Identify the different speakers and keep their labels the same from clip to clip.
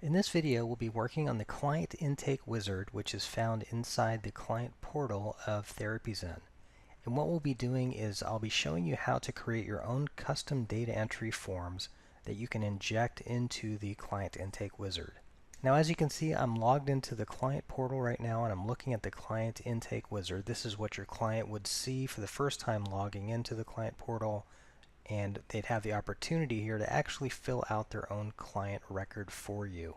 Speaker 1: In this video, we'll be working on the Client Intake Wizard, which is found inside the client portal of Therapyzen. And what we'll be doing is I'll be showing you how to create your own custom data entry forms that you can inject into the Client Intake Wizard. Now, as you can see, I'm logged into the client portal right now, and I'm looking at the Client Intake Wizard. This is what your client would see for the first time logging into the client portal, and they'd have the opportunity here to actually fill out their own client record for you.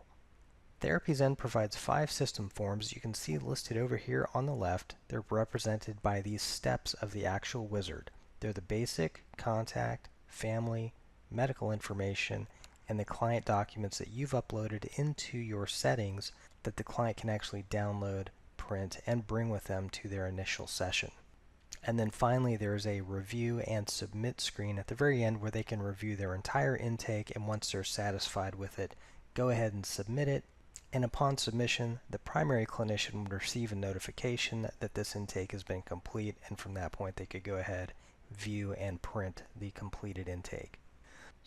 Speaker 1: Therapyzen provides 5 system forms you can see listed over here on the left. They're represented by these steps of the actual wizard. They're the basic, contact, family, medical information, and the client documents that you've uploaded into your settings that the client can actually download, print, and bring with them to their initial session. And then finally, there's a review and submit screen at the very end where they can review their entire intake, and once they're satisfied with it, go ahead and submit it. And upon submission, the primary clinician would receive a notification that this intake has been complete, and from that point they could go ahead, view, and print the completed intake.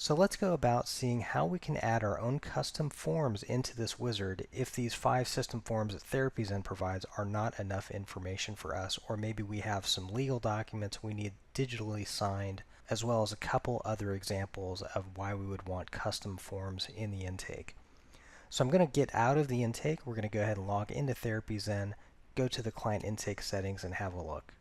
Speaker 1: So let's go about seeing how we can add our own custom forms into this wizard if these 5 system forms that Therapyzen provides are not enough information for us, or maybe we have some legal documents we need digitally signed, as well as a couple other examples of why we would want custom forms in the intake. So I'm going to get out of the intake. We're going to go ahead and log into Therapyzen, go to the client intake settings, and have a look.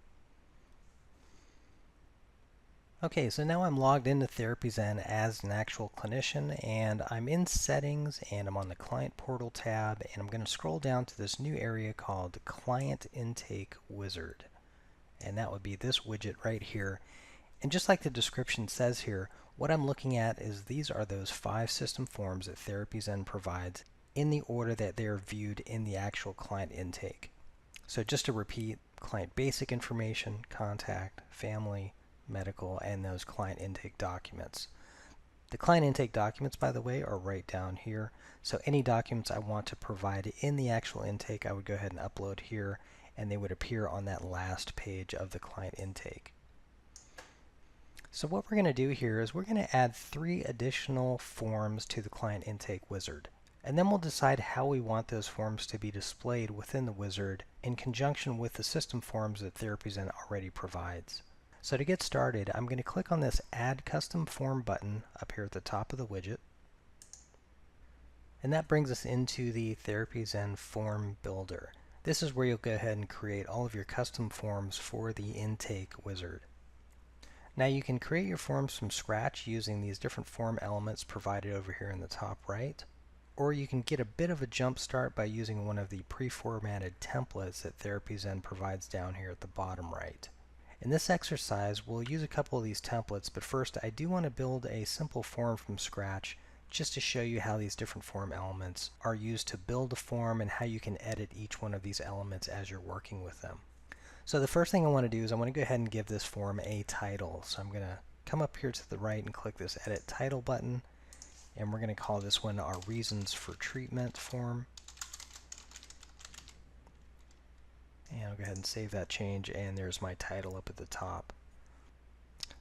Speaker 1: Okay, so now I'm logged into Therapyzen as an actual clinician, and I'm in settings, and I'm on the client portal tab, and I'm going to scroll down to this new area called Client Intake Wizard. And that would be this widget right here. And just like the description says here, what I'm looking at is these are those 5 system forms that Therapyzen provides in the order that they are viewed in the actual client intake. So just to repeat, client basic information, contact, family, medical, and those client intake documents. The client intake documents, by the way, are right down here. So any documents I want to provide in the actual intake, I would go ahead and upload here, and they would appear on that last page of the client intake. So what we're going to do here is we're going to add 3 additional forms to the client intake wizard. And then we'll decide how we want those forms to be displayed within the wizard in conjunction with the system forms that Therapyzen already provides. So to get started, I'm going to click on this Add Custom Form button up here at the top of the widget. And that brings us into the Therapyzen Form Builder. This is where you'll go ahead and create all of your custom forms for the intake wizard. Now you can create your forms from scratch using these different form elements provided over here in the top right, or you can get a bit of a jump start by using one of the pre-formatted templates that Therapyzen provides down here at the bottom right. In this exercise, we'll use a couple of these templates, but first I do want to build a simple form from scratch just to show you how these different form elements are used to build a form and how you can edit each one of these elements as you're working with them. So the first thing I want to do is I want to go ahead and give this form a title. So I'm going to come up here to the right and click this Edit Title button, and we're going to call this one our Reasons for Treatment form. And I'll go ahead and save that change, and there's my title up at the top.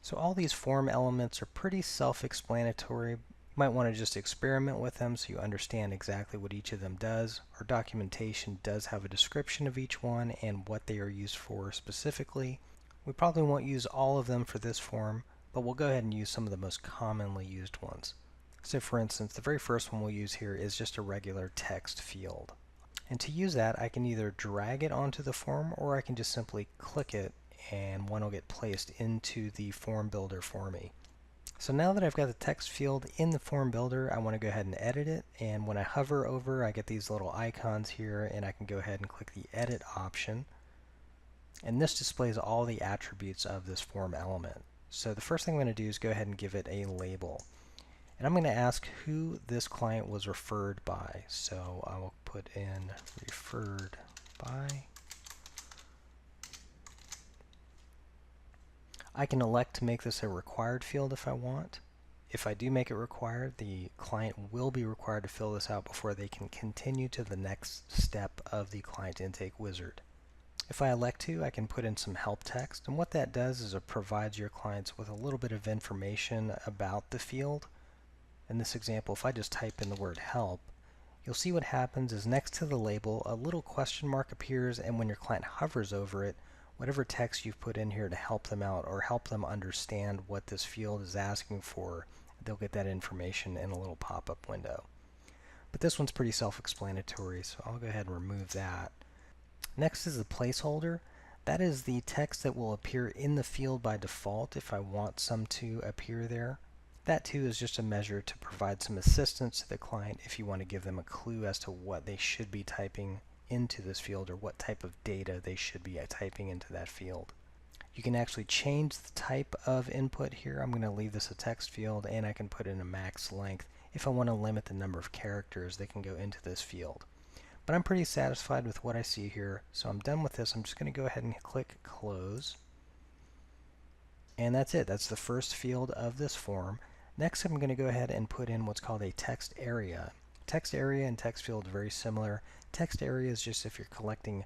Speaker 1: So all these form elements are pretty self-explanatory. You might want to just experiment with them so you understand exactly what each of them does. Our documentation does have a description of each one and what they are used for specifically. We probably won't use all of them for this form, but we'll go ahead and use some of the most commonly used ones. So for instance, the very first one we'll use here is just a regular text field. And to use that, I can either drag it onto the form, or I can just simply click it and one will get placed into the form builder for me. So now that I've got the text field in the form builder, I want to go ahead and edit it, and when I hover over, I get these little icons here, and I can go ahead and click the edit option, and this displays all the attributes of this form element. So the first thing I'm going to do is go ahead and give it a label. And I'm going to ask who this client was referred by. So I will put in referred by. I can elect to make this a required field if I want. If I do make it required, the client will be required to fill this out before they can continue to the next step of the client intake wizard. If I elect to, I can put in some help text, and what that does is it provides your clients with a little bit of information about the field. In this example, if I just type in the word help, you'll see what happens is next to the label, a little question mark appears, and when your client hovers over it, whatever text you've put in here to help them out or help them understand what this field is asking for, they'll get that information in a little pop-up window. But this one's pretty self-explanatory, so I'll go ahead and remove that. Next is the placeholder. That is the text that will appear in the field by default if I want some to appear there. That too is just a measure to provide some assistance to the client if you want to give them a clue as to what they should be typing into this field or what type of data they should be typing into that field. You can actually change the type of input here. I'm going to leave this a text field, and I can put in a max length if I want to limit the number of characters that can go into this field. But I'm pretty satisfied with what I see here, so I'm done with this. I'm just going to go ahead and click Close. And that's it. That's the first field of this form. Next, I'm going to go ahead and put in what's called a text area. Text area and text field are very similar. Text area is just if you're collecting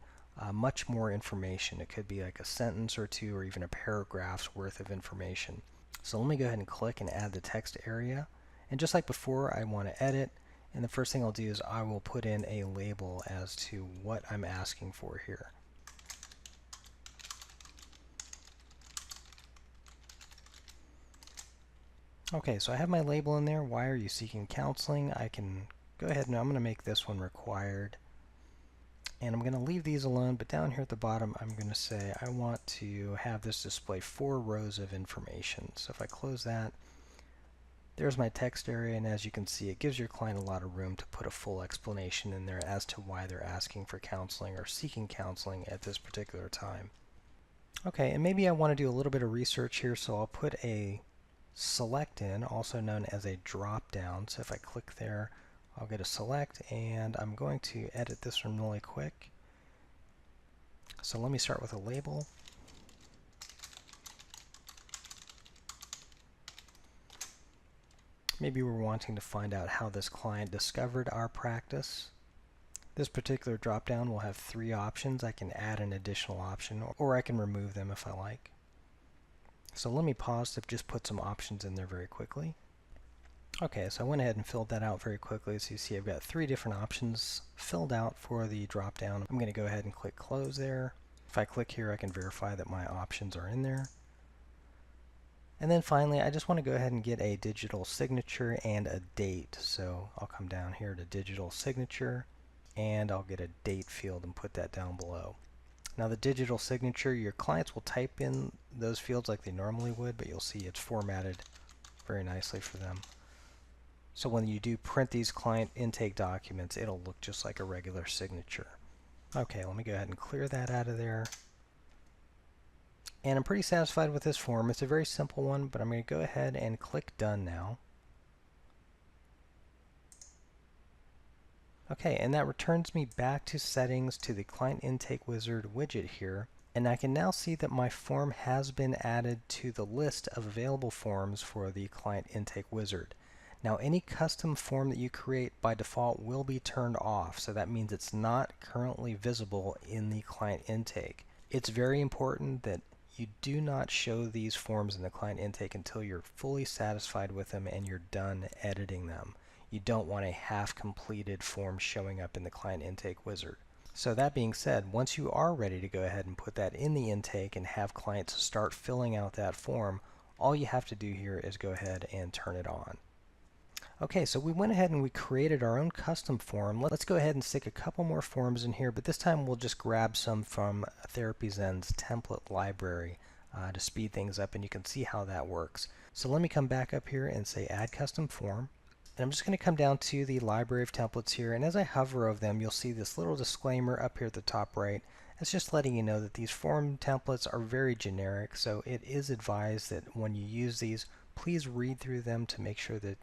Speaker 1: much more information. It could be like a sentence or two or even a paragraph's worth of information. So let me go ahead and click and add the text area. And just like before, I want to edit. And the first thing I'll do is I will put in a label as to what I'm asking for here. Okay, so I have my label in there. Why are you seeking counseling? I can go ahead and I'm going to make this one required. And I'm going to leave these alone, but down here at the bottom, I'm going to say I want to have this display 4 rows of information. So if I close that, there's my text area, and as you can see, it gives your client a lot of room to put a full explanation in there as to why they're asking for counseling or seeking counseling at this particular time. Okay, and maybe I want to do a little bit of research here, so I'll put a select in, also known as a drop down. So if I click there, I'll get a select, and I'm going to edit this one really quick. So let me start with a label. Maybe we're wanting to find out how this client discovered our practice. This particular drop-down will have 3 options. I can add an additional option, or I can remove them if I like. So let me pause to just put some options in there very quickly. Okay, so I went ahead and filled that out very quickly. So you see I've got 3 different options filled out for the drop-down. I'm going to go ahead and click Close there. If I click here, I can verify that my options are in there. And then finally, I just want to go ahead and get a digital signature and a date. So I'll come down here to digital signature, and I'll get a date field and put that down below. Now the digital signature, your clients will type in those fields like they normally would, but you'll see it's formatted very nicely for them. So when you do print these client intake documents, it'll look just like a regular signature. Okay, let me go ahead and clear that out of there. And I'm pretty satisfied with this form. It's a very simple one, but I'm going to go ahead and click Done now. Okay, and that returns me back to settings to the Client Intake Wizard widget here. And I can now see that my form has been added to the list of available forms for the Client Intake Wizard. Now, any custom form that you create by default will be turned off, so that means it's not currently visible in the client intake. It's very important that you do not show these forms in the client intake until you're fully satisfied with them and you're done editing them. You don't want a half-completed form showing up in the client intake wizard. So that being said, once you are ready to go ahead and put that in the intake and have clients start filling out that form, all you have to do here is go ahead and turn it on. Okay, so we went ahead and we created our own custom form. Let's go ahead and stick a couple more forms in here, but this time we'll just grab some from Therapyzen's template library to speed things up, and you can see how that works. So let me come back up here and say Add Custom Form. And I'm just going to come down to the library of templates here, and as I hover over them, you'll see this little disclaimer up here at the top right. It's just letting you know that these form templates are very generic, so it is advised that when you use these, please read through them to make sure that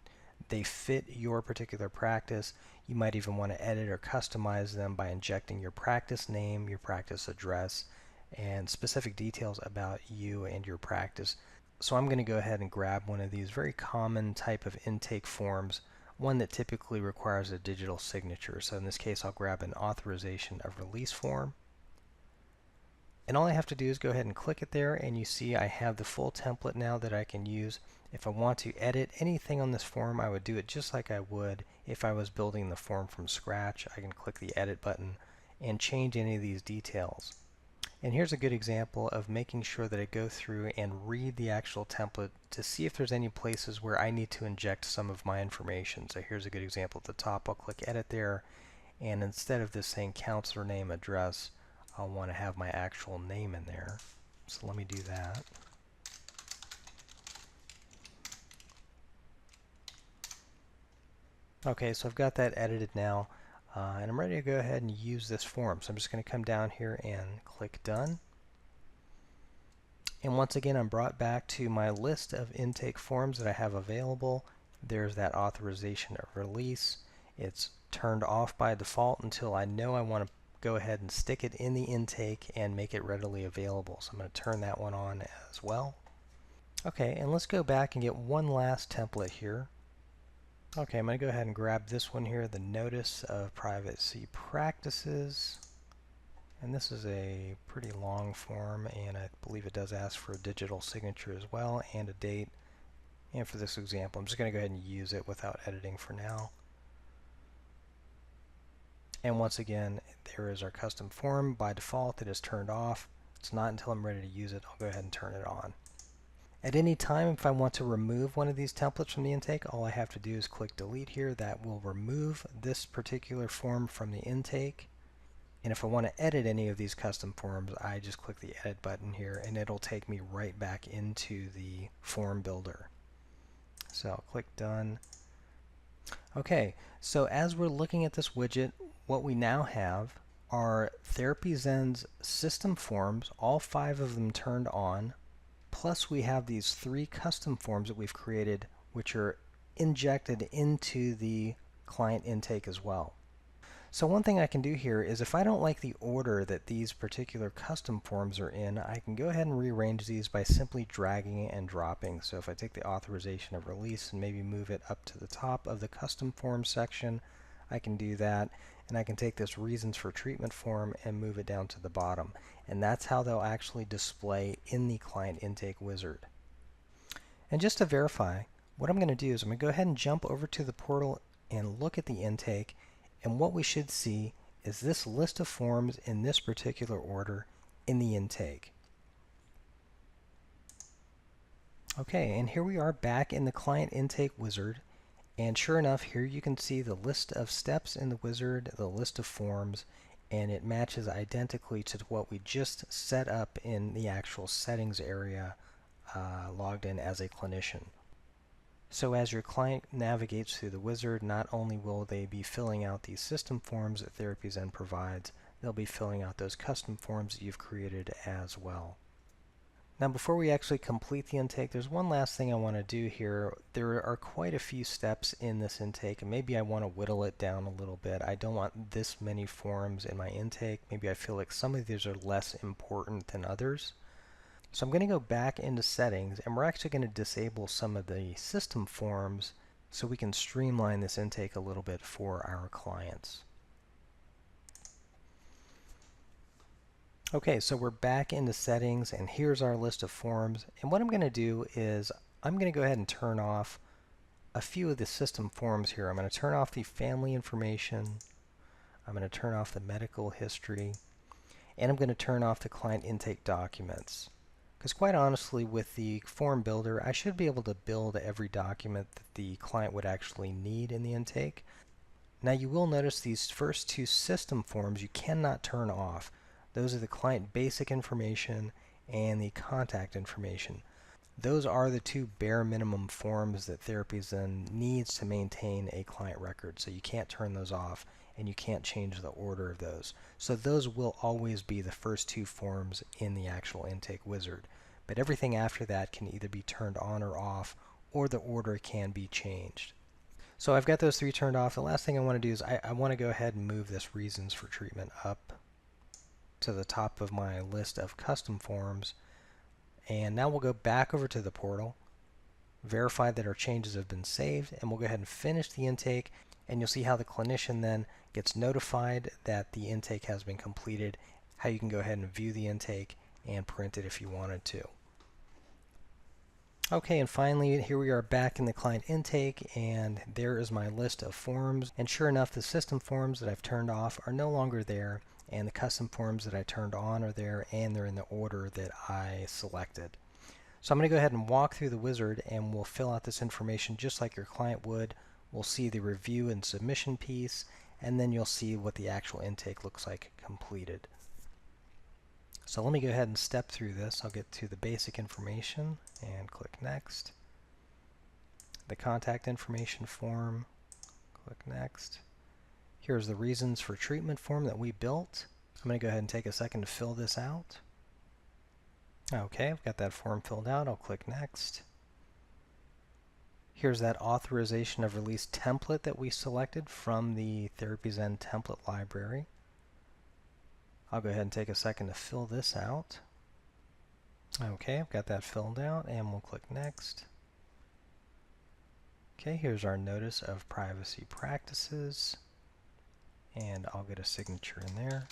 Speaker 1: they fit your particular practice. You might even want to edit or customize them by injecting your practice name, your practice address, and specific details about you and your practice. So I'm going to go ahead and grab one of these very common type of intake forms, one that typically requires a digital signature. So in this case, I'll grab an authorization of release form. And all I have to do is go ahead and click it there, and you see I have the full template now that I can use. If I want to edit anything on this form, I would do it just like I would if I was building the form from scratch. I can click the edit button and change any of these details. And here's a good example of making sure that I go through and read the actual template to see if there's any places where I need to inject some of my information. So here's a good example at the top. I'll click edit there, and instead of this saying counselor name address, I'll want to have my actual name in there. So let me do that. Okay, so I've got that edited now, and I'm ready to go ahead and use this form. So I'm just going to come down here and click done. And once again, I'm brought back to my list of intake forms that I have available. There's that authorization of release. It's turned off by default until I know I want to go ahead and stick it in the intake and make it readily available. So I'm going to turn that one on as well. Okay, and let's go back and get one last template here. Okay, I'm going to go ahead and grab this one here, the Notice of Privacy Practices. And this is a pretty long form, and I believe it does ask for a digital signature as well and a date. And for this example, I'm just going to go ahead and use it without editing for now. And once again, there is our custom form. By default, it is turned off. It's not until I'm ready to use it, I'll go ahead and turn it on. At any time, if I want to remove one of these templates from the intake, all I have to do is click delete here. That will remove this particular form from the intake. And if I want to edit any of these custom forms, I just click the edit button here, and it'll take me right back into the form builder. So I'll click done. Okay, so as we're looking at this widget, what we now have are Therapyzen's system forms, all 5 of them turned on, plus we have these 3 custom forms that we've created, which are injected into the client intake as well. So one thing I can do here is if I don't like the order that these particular custom forms are in, I can go ahead and rearrange these by simply dragging and dropping. So if I take the authorization of release and maybe move it up to the top of the custom forms section, I can do that. And I can take this reasons for treatment form and move it down to the bottom. And that's how they'll actually display in the client intake wizard. And just to verify, what I'm going to do is I'm going to go ahead and jump over to the portal and look at the intake. And what we should see is this list of forms in this particular order in the intake. Okay, and here we are back in the client intake wizard. And sure enough, here you can see the list of steps in the wizard, the list of forms, and it matches identically to what we just set up in the actual settings area logged in as a clinician. So as your client navigates through the wizard, not only will they be filling out these system forms that Therapyzen provides, they'll be filling out those custom forms that you've created as well. Now before we actually complete the intake, there's one last thing I want to do here. There are quite a few steps in this intake, and maybe I want to whittle it down a little bit. I don't want this many forms in my intake. Maybe I feel like some of these are less important than others. So I'm going to go back into settings, and we're actually going to disable some of the system forms so we can streamline this intake a little bit for our clients. Okay, so we're back into settings, and here's our list of forms. And what I'm going to do is I'm going to go ahead and turn off a few of the system forms here. I'm going to turn off the family information. I'm going to turn off the medical history, and I'm going to turn off the client intake documents. Because quite honestly, with the form builder, I should be able to build every document that the client would actually need in the intake. Now you will notice these first 2 system forms you cannot turn off. Those are the client basic information and the contact information. Those are the 2 bare minimum forms that Therapyzen needs to maintain a client record. So you can't turn those off, and you can't change the order of those. So those will always be the first 2 forms in the actual intake wizard. But everything after that can either be turned on or off, or the order can be changed. So I've got those 3 turned off. The last thing I want to do is I want to go ahead and move this reasons for treatment up to the top of my list of custom forms. And now we'll go back over to the portal, verify that our changes have been saved, and we'll go ahead and finish the intake. And you'll see how the clinician then gets notified that the intake has been completed, how you can go ahead and view the intake and print it if you wanted to. Okay, and finally, here we are back in the client intake, and there is my list of forms. And sure enough, the system forms that I've turned off are no longer there, and the custom forms that I turned on are there, and they're in the order that I selected. So I'm going to go ahead and walk through the wizard, and we'll fill out this information just like your client would. We'll see the review and submission piece, and then you'll see what the actual intake looks like completed. So let me go ahead and step through this. I'll get to the basic information and click Next. The contact information form, click Next. Here's the reasons for treatment form that we built. I'm going to go ahead and take a second to fill this out. Okay, I've got that form filled out. I'll click Next. Here's that authorization of release template that we selected from the Therapyzen template library. I'll go ahead and take a second to fill this out. Okay, I've got that filled out, and we'll click Next. Okay, here's our notice of privacy practices, and I'll get a signature in there.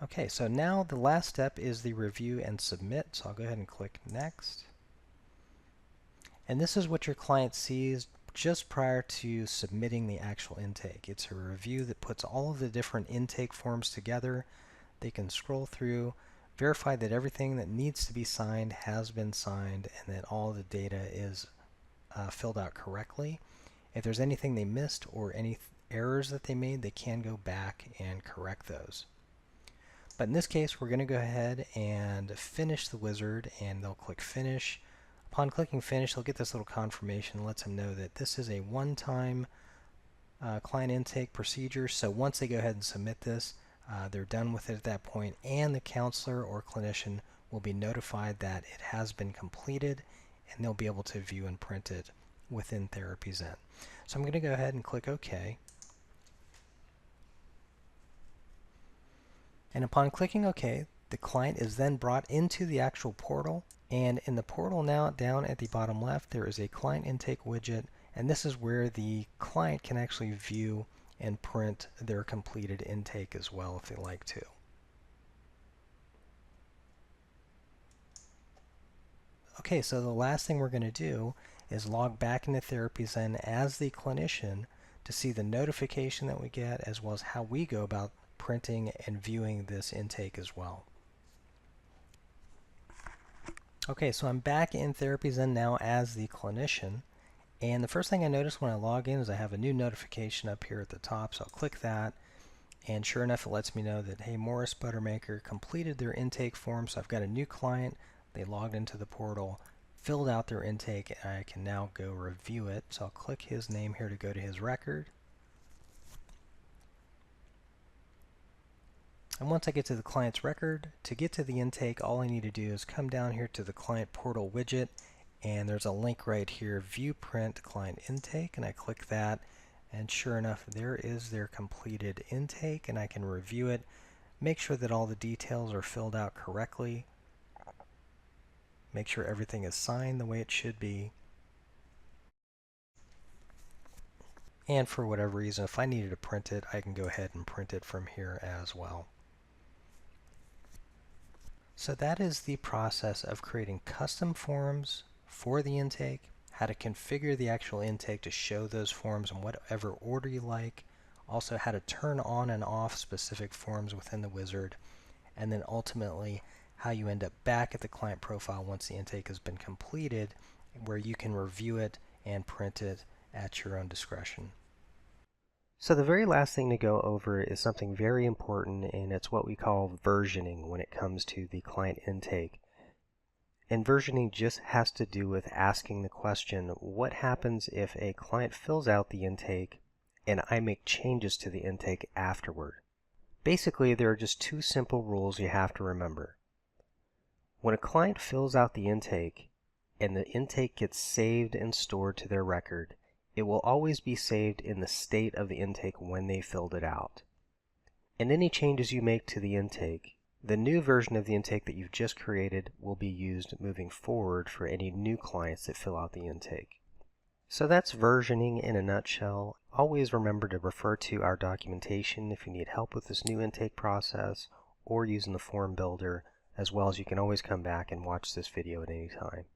Speaker 1: Okay, so now the last step is the review and submit, so I'll go ahead and click Next. And this is what your client sees just prior to submitting the actual intake. It's a review that puts all of the different intake forms together. They can scroll through, verify that everything that needs to be signed has been signed, and that all the data is filled out correctly. If there's anything they missed or any errors that they made, they can go back and correct those. But in this case, we're going to go ahead and finish the wizard, and they'll click Finish. Upon clicking Finish, they'll get this little confirmation that lets them know that this is a one-time client intake procedure. So once they go ahead and submit this, they're done with it at that point, and the counselor or clinician will be notified that it has been completed, and they'll be able to view and print it within Therapyzen. So I'm going to go ahead and click OK. And upon clicking OK, the client is then brought into the actual portal. And in the portal now, down at the bottom left, there is a client intake widget, and this is where the client can actually view and print their completed intake as well if they like to. Okay, so the last thing we're going to do is log back into Therapyzen as the clinician to see the notification that we get, as well as how we go about printing and viewing this intake as well. Okay, so I'm back in Therapyzen now as the clinician, and the first thing I notice when I log in is I have a new notification up here at the top, so I'll click that, and sure enough it lets me know that, hey, Morris Buttermaker completed their intake form, so I've got a new client. They logged into the portal, filled out their intake, and I can now go review it. So I'll click his name here to go to his record. And once I get to the client's record, to get to the intake, all I need to do is come down here to the client portal widget, and there's a link right here, View Print Client Intake, and I click that, and sure enough, there is their completed intake, and I can review it, make sure that all the details are filled out correctly, make sure everything is signed the way it should be, and for whatever reason, if I needed to print it, I can go ahead and print it from here as well. So that is the process of creating custom forms for the intake, how to configure the actual intake to show those forms in whatever order you like, also how to turn on and off specific forms within the wizard, and then ultimately how you end up back at the client profile once the intake has been completed, where you can review it and print it at your own discretion. So the very last thing to go over is something very important, and it's what we call versioning when it comes to the client intake. And versioning just has to do with asking the question, what happens if a client fills out the intake and I make changes to the intake afterward? Basically, there are just two simple rules you have to remember. When a client fills out the intake and the intake gets saved and stored to their record, it will always be saved in the state of the intake when they filled it out. And any changes you make to the intake, the new version of the intake that you've just created will be used moving forward for any new clients that fill out the intake. So that's versioning in a nutshell. Always remember to refer to our documentation if you need help with this new intake process or using the form builder, as well as you can always come back and watch this video at any time.